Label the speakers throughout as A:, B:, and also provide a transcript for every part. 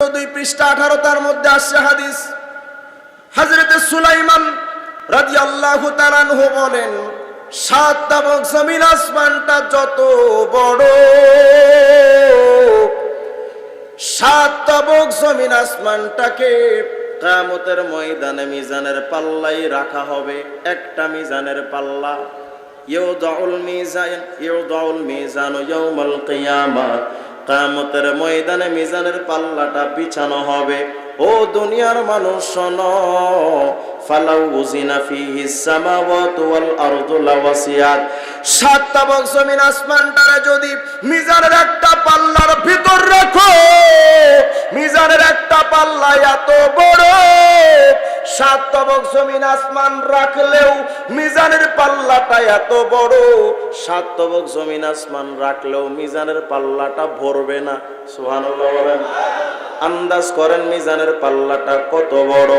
A: 2 পৃষ্ঠা 18 তার মধ্যে আসছে হাদিস। হযরত সুলাইমান রাদিয়াল্লাহু তাআলা আনহু বলেন, 7 তাবক জমিন আসমানটা যত বড়, 7 তাবক জমিন আসমানটাকে কিয়ামতের ময়দানে মিজানের পাল্লায় রাখা হবে। একটা মিজানের পাল্লা, ইউদাউল মিজান ইয়াউমাল কিয়ামা, কিয়ামতের ময়দানে মিজানের পাল্লাটা বিছানো হবে। ও দুনিয়ার মানুষ শোনো, ফালাউ উজিনা ফিহিস সামাওয়াতু ওয়াল আরদু লাওয়াসিয়াত, 7 তাবক জমিন আসমানটারে যদি মিজানের একটা পাল্লার ভিতর রাখো, মিজানের একটা পাল্লা এত বড়, 7 তাবক জমিন আসমান রাখলেও মিজানের পাল্লাটা এত বড়, 7 তাবক জমিন আসমান রাখলেও মিজানের পাল্লাটা ভরবে না। সুবহানাল্লাহ বলেন। আন্দাজ করেন মিজানের পাল্লাটা কত বড়।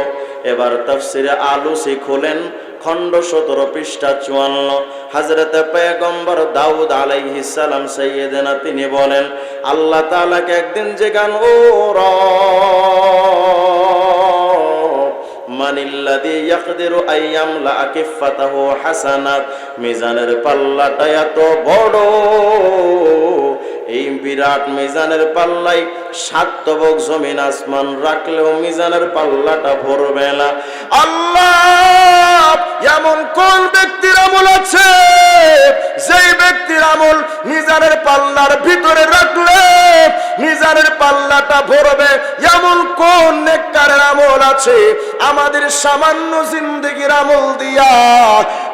A: এবার তাফসিরে আলুসি খুলেন, খণ্ড 17 পৃষ্ঠা 54। হযরত পয়গম্বর দাউদ আলাইহিস সালাম সাইয়েদেনা তিনি বলেন, আল্লাহ তাআলাকে একদিন জিজ্ঞান, ও রব, মানিল্লাযী ইয়াকদিরু আইয়ামলা কিফাতাহু হাসানাত, মিজানের পাল্লাটা এত বড়, এই বিরাট মিজানের পাল্লায় 7 তাবক জমিন আসমান রাখলেও মিজানের পাল্লাটা ভরবে না। আল্লাহ, এমন কোন ব্যক্তির আমল আছে যেই ব্যক্তির আমল মিজানের পাল্লার ভিতরে রাখলে মিজানের পাল্লাটা ভরবে? এমন কোন নেককারের আমল আছে আমাদের সামান্য জিন্দেগির আমল দিয়া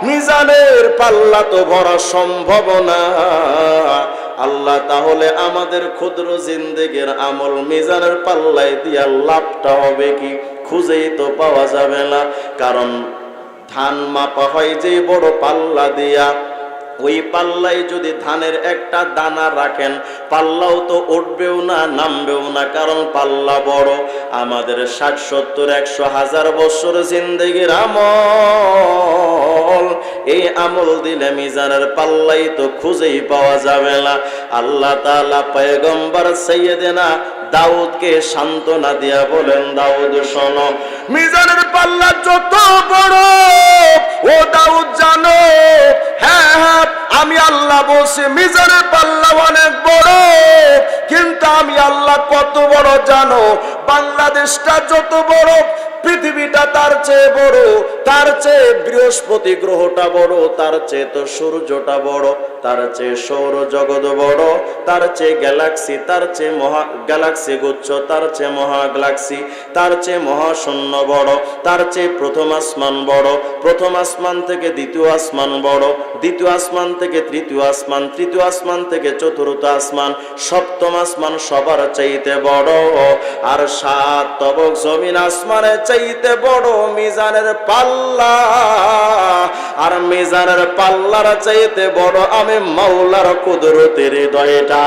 A: মিজানের পাল্লা তো ভরা সম্ভব না। আল্লাহ, তাহলে আমাদের ক্ষুদ্র জিন্দেগির আমল মিজানের পাল্লায় দিয়া লাভটা হবে কি? খুঁজেই তো পাওয়া যাবে না। কারণ ধান মাপা হয় যে বড় পাল্লা দিয়া, ওই পাল্লায় যদি ধানের একটা দানা রাখেন, পাল্লাও তো উঠবেও না নামবেও না, কারণ পাল্লা বড়। আমাদের 60, 70, 100, 1000 বছর জিন্দেগির আমল, এই আমল দিলে মিজানের পাল্লাই তো খুঁজেই পাওয়া যাবে না। আল্লাহ তাআলা পয়গম্বর সাইয়েদেনা দাউদকে সান্ত্বনা দিয়া বলেন, দাউদ শোনো, মিজানের পাল্লা যত বড়, ও দাউদ জানো, হ্যাঁ হ্যাঁ আমি আল্লাহ বলছি মিজানের পাল্লা অনেক বড়, কিন্তু আমি আল্লাহ কত বড় জানো? বাংলাদেশটা যত বড়, পৃথিবীটা তার চেয়ে বড়, তার চেয়ে বৃহস্পতি গ্রহটা বড়, তার চেয়ে তো সূর্যটা বড়, তার চেয়ে সৌরজগৎ বড়, তার চেয়ে গ্যালাক্সি, তার চেয়ে মহা গ্যালাক্সি গুচ্ছ, তার চেয়ে মহা গ্যালাক্সি, তার চেয়ে মহাশূন্য বড়, তার চেয়ে প্রথম আসমান বড়, প্রথম আসমান থেকে দ্বিতীয় আসমান বড়, দ্বিতীয় আসমান থেকে তৃতীয় আসমান, তৃতীয় আসমান থেকে চতুর্থ আসমান, সপ্তম আসমান সবার চাইতে বড়। আর 7 তাবক জমিন আসমানে চাইতে বড় মিজানের পাল্লা, আর মিজানের পাল্লার চাইতে বড় আমি মাওলার কুদরতের হৃদয়টা।